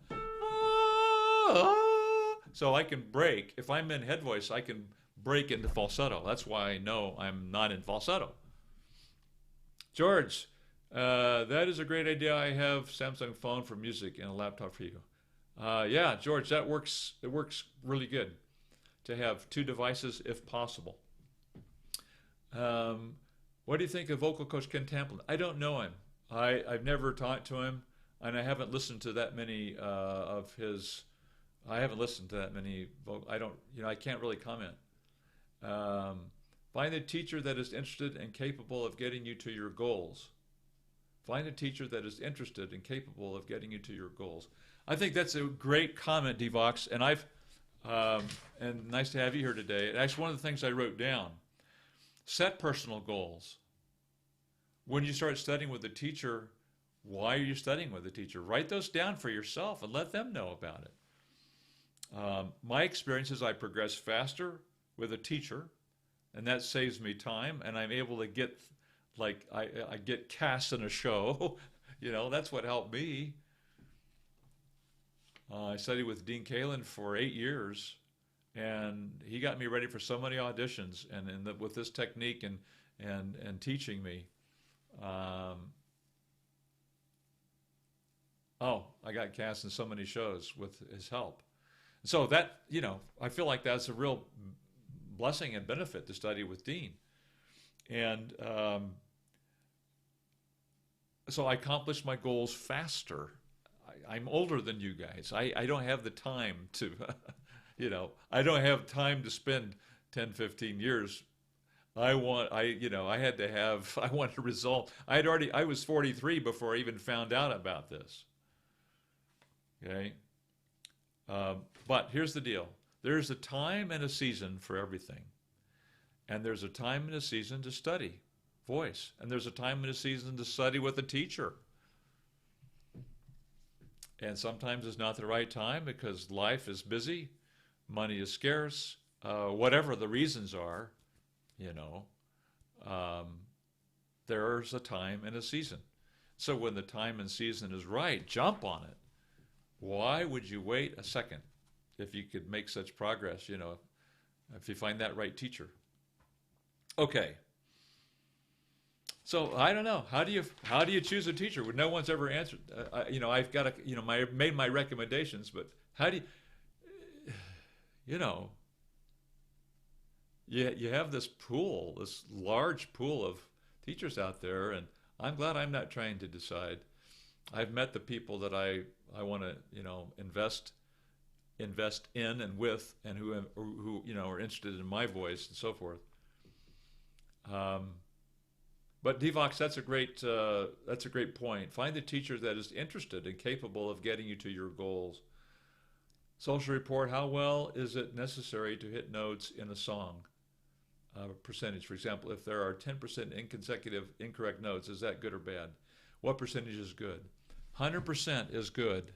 So I can break. If I'm in head voice, I can break into falsetto. That's why I know I'm not in falsetto. George, that is a great idea. I have Samsung phone for music and a laptop for you. Yeah, George, that works. It works really good to have two devices if possible. What do you think of vocal coach Ken Tamplin? I don't know him. I've never talked to him, and I haven't listened to that many of his. I haven't listened to that many. I don't. I can't really comment. Find a teacher that is interested and capable of getting you to your goals. Find a teacher that is interested and capable of getting you to your goals. I think that's a great comment, Devox, and and nice to have you here today. Actually, one of the things I wrote down: set personal goals. When you start studying with a teacher, why are you studying with a teacher? Write those down for yourself and let them know about it. My experience is I progress faster with a teacher, and that saves me time, and I'm able to get, like, I get cast in a show. That's what helped me. I studied with Dean Kalin for 8 years, and he got me ready for so many auditions, and with this technique and teaching me. I got cast in so many shows with his help. So that, I feel like that's a real blessing and benefit to study with Dean. And so I accomplished my goals faster. I'm older than you guys. I don't have the time to, I don't have time to spend 10, 15 years. I wanted a result. I was 43 before I even found out about this. Okay. But here's the deal. There's a time and a season for everything. And there's a time and a season to study voice. And there's a time and a season to study with a teacher. And sometimes it's not the right time because life is busy, money is scarce, whatever the reasons are, there's a time and a season. So when the time and season is right, jump on it. Why would you wait a second if you could make such progress, if you find that right teacher? Okay. So I don't know. How do you choose a teacher? Well, no one's ever answered. I've got made my recommendations, but how do you have this large pool of teachers out there, and I'm glad I'm not trying to decide. I've met the people that I want to invest in and with, and who are interested in my voice and so forth. But Devox, that's a great point. Find a teacher that is interested and capable of getting you to your goals. Social report: how well is it necessary to hit notes in a song? Percentage, for example, if there are 10% incorrect notes, is that good or bad? What percentage is good? 100% is good,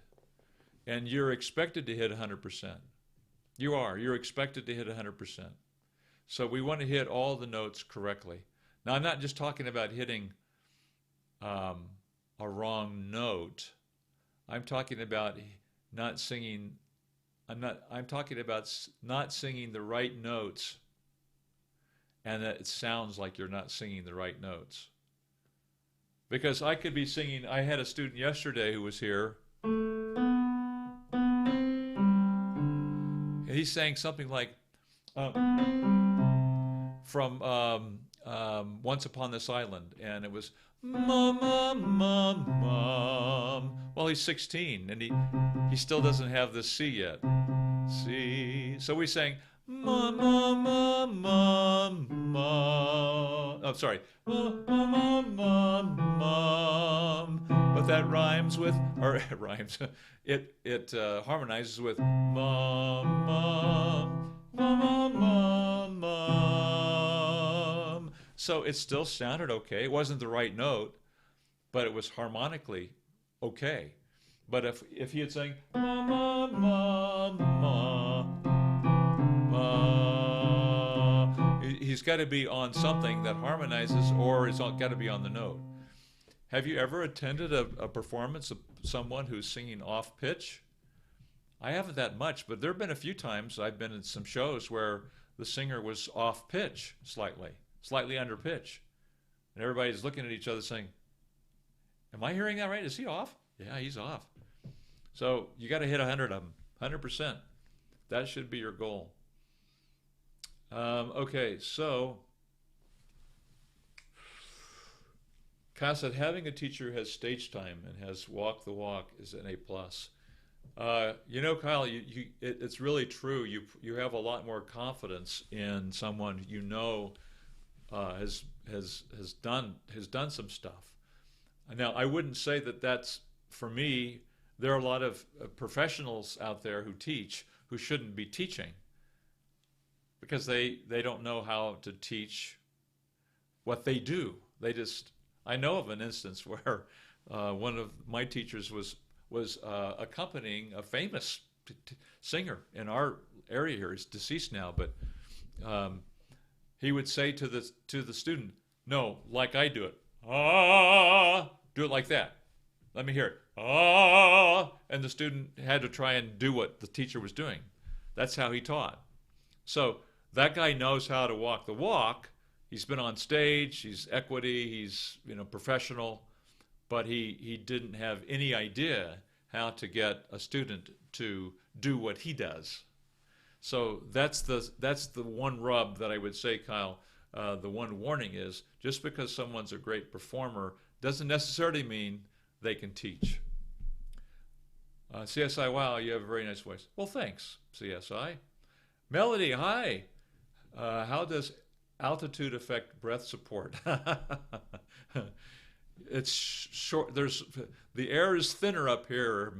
and you're expected to hit 100%. You're expected to hit 100%. So we want to hit all the notes correctly. Now, I'm not just talking about hitting a wrong note. I'm talking about not singing. I'm talking about not singing the right notes, and that it sounds like you're not singing the right notes. Because I could be singing. I had a student yesterday who was here. And he sang something like from Once Upon This Island, and it was mom, mom, mom, mom. Well, he's 16, and he still doesn't have the C yet. C. So we sang mom, mom, mom, mom, mom. Oh, sorry. Mom, mom, mom, mom. But that rhymes with, or it rhymes. It harmonizes with mom, mom, mom, mom, mom. So it still sounded okay. It wasn't the right note, but it was harmonically okay. But if he had sang ma ma ma ma ma, he's got to be on something that harmonizes, or it's got to be on the note. Have you ever attended a performance of someone who's singing off pitch? I haven't that much, but there have been a few times I've been in some shows where the singer was off pitch slightly under pitch. And everybody's looking at each other saying, am I hearing that right? Is he off? Yeah, he's off. So you got to hit 100 of them, 100%. That should be your goal. Okay, so Kyle said, having a teacher who has stage time and has walked the walk is an A+. You know, Kyle, it's really true. You have a lot more confidence in someone you know has done some stuff. Now, I wouldn't say that that's for me. There are a lot of professionals out there who teach who shouldn't be teaching because they don't know how to teach what they do. I know of an instance where one of my teachers was accompanying a famous singer in our area here. He's deceased now, but he would say to the student, "No, like I do it. Ah, do it like that. Let me hear it. Ah," and the student had to try and do what the teacher was doing. That's how he taught. So that guy knows how to walk the walk. He's been on stage. He's equity. He's professional, but he didn't have any idea how to get a student to do what he does. So that's the one rub that I would say, Kyle. The one warning is just because someone's a great performer doesn't necessarily mean they can teach. CSI, wow, you have a very nice voice. Well, thanks, CSI. Melody, hi. How does altitude affect breath support? It's short. The air is thinner up here,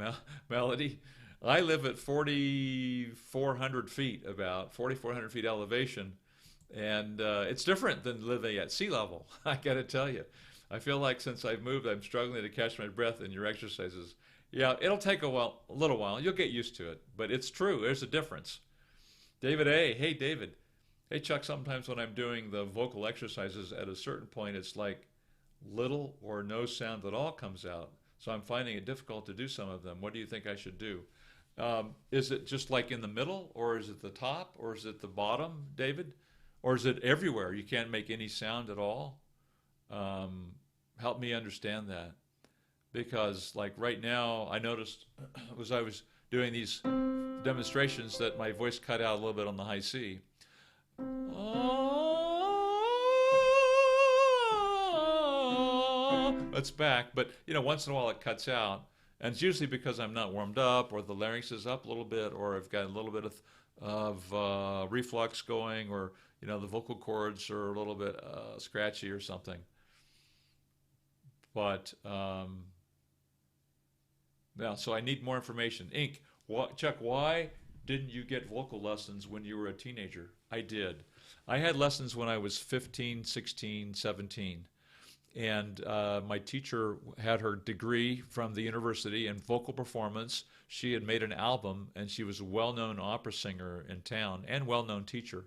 Melody. I live at 4,400 feet, about 4,400 feet elevation, and it's different than living at sea level. I got to tell you, I feel like since I've moved, I'm struggling to catch my breath in your exercises. Yeah, it'll take a little while. You'll get used to it, but it's true. There's a difference. David A. Hey, David. Hey, Chuck. Sometimes when I'm doing the vocal exercises, at a certain point, it's like little or no sound at all comes out. So I'm finding it difficult to do some of them. What do you think I should do? Is it just like in the middle, or is it the top, or is it the bottom, David? Or is it everywhere? You can't make any sound at all? Help me understand that. Because like right now, I noticed as I was doing these demonstrations that my voice cut out a little bit on the high C. It's back, but once in a while it cuts out, and it's usually because I'm not warmed up, or the larynx is up a little bit, or I've got a little bit of reflux going, or the vocal cords are a little bit scratchy or something. But yeah, so I need more information. Inc. Chuck, why didn't you get vocal lessons when you were a teenager? I did. I had lessons when I was 15, 16, 17. And my teacher had her degree from the university in vocal performance. She had made an album, and she was a well-known opera singer in town and well-known teacher.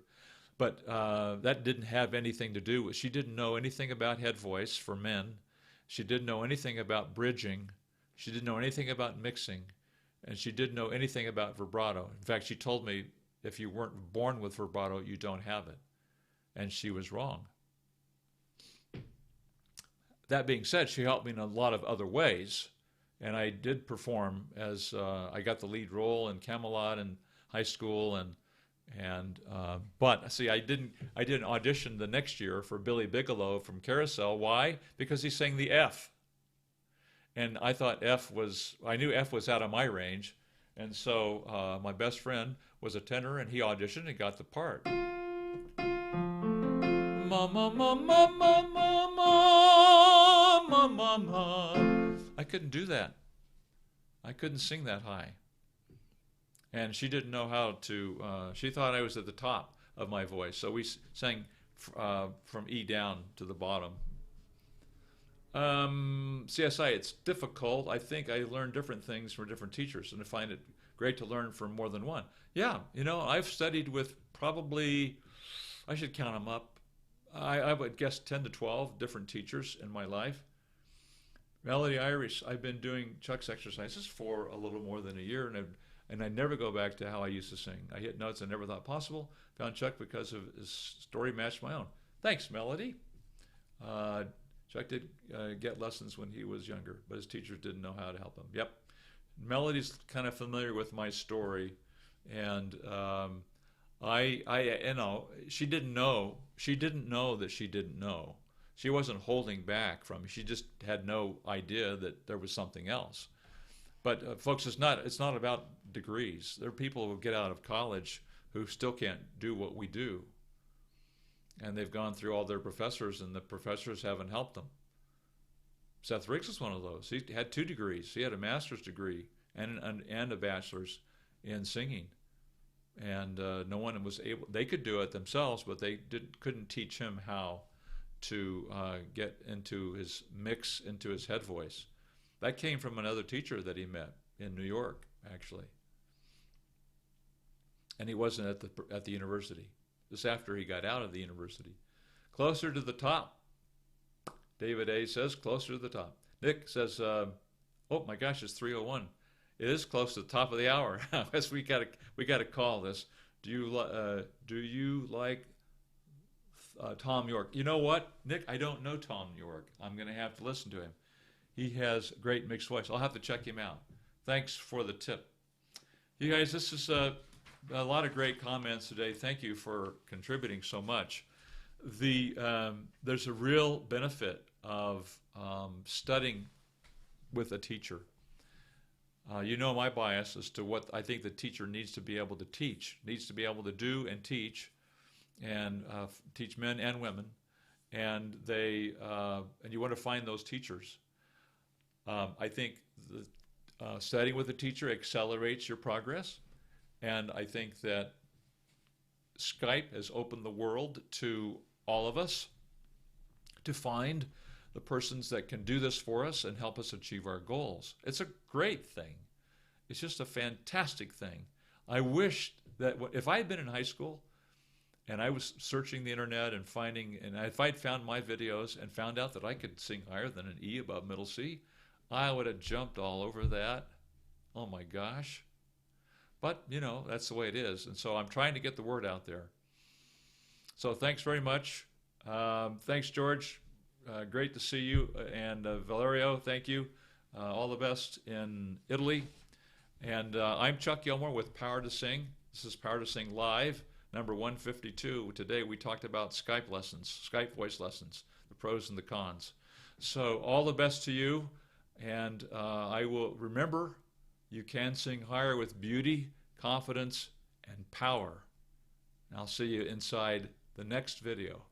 But that didn't have anything to do with, she didn't know anything about head voice for men. She didn't know anything about bridging. She didn't know anything about mixing. And she didn't know anything about vibrato. In fact, she told me, if you weren't born with vibrato, you don't have it. And she was wrong. That being said, she helped me in a lot of other ways. And I did perform as I got the lead role in Camelot in high school, but see, I didn't audition the next year for Billy Bigelow from Carousel. Why? Because he sang the F, and I thought I knew F was out of my range, and so my best friend was a tenor, and he auditioned and got the part. Ma ma ma ma ma ma ma ma ma. I couldn't do that. I couldn't sing that high. And she didn't know how to, she thought I was at the top of my voice. So we sang from E down to the bottom. CSI, it's difficult. I think I learned different things from different teachers, and I find it great to learn from more than one. Yeah, I've studied with probably, I should count them up, I would guess 10 to 12 different teachers in my life. Melody Irish, I've been doing Chuck's exercises for a little more than a year, and I never go back to how I used to sing. I hit notes I never thought possible. Found Chuck because of his story matched my own. Thanks, Melody. Chuck did get lessons when he was younger, but his teachers didn't know how to help him. Yep. Melody's kind of familiar with my story, and you know, she didn't know. She didn't know that she didn't know. She wasn't holding back from me. She just had no idea that there was something else. But folks, it's not about degrees. There are people who get out of college who still can't do what we do, and they've gone through all their professors, and the professors haven't helped them. Seth Riggs is one of those. He had 2 degrees. He had a master's degree and a bachelor's in singing, and no one was able. They could do it themselves, but they couldn't teach him how to get into his mix, into his head voice. That came from another teacher that he met in New York, actually, and he wasn't at the university. Just after he got out of the university, closer to the top. David A says closer to the top. Nick says, "Oh my gosh, it's 3:01. It is close to the top of the hour. we got to call this. Do you like Tom York? You know what, Nick? I don't know Tom York. I'm going to have to listen to him. He has a great mixed voice. I'll have to check him out. Thanks for the tip. You guys, this is a lot of great comments today. Thank you for contributing so much. There's a real benefit of studying with a teacher. You know my bias as to what I think the teacher needs to be able to teach, needs to be able to do and teach men and women, and you want to find those teachers. I think studying with a teacher accelerates your progress, and I think that Skype has opened the world to all of us to find the persons that can do this for us and help us achieve our goals. It's a great thing. It's just a fantastic thing. I wish that if I had been in high school and I was searching the internet and if I'd found my videos and found out that I could sing higher than an E above middle C, I would have jumped all over that. Oh my gosh. But, you know, that's the way it is. And so I'm trying to get the word out there. So thanks very much. Thanks, George. Great to see you. And Valerio, thank you. All the best in Italy. And I'm Chuck Gilmore with Power to Sing. This is Power to Sing Live, number 152. Today we talked about Skype lessons, Skype voice lessons, the pros and the cons. So all the best to you. And I will remember, you can sing higher with beauty, confidence, and power. And I'll see you inside the next video.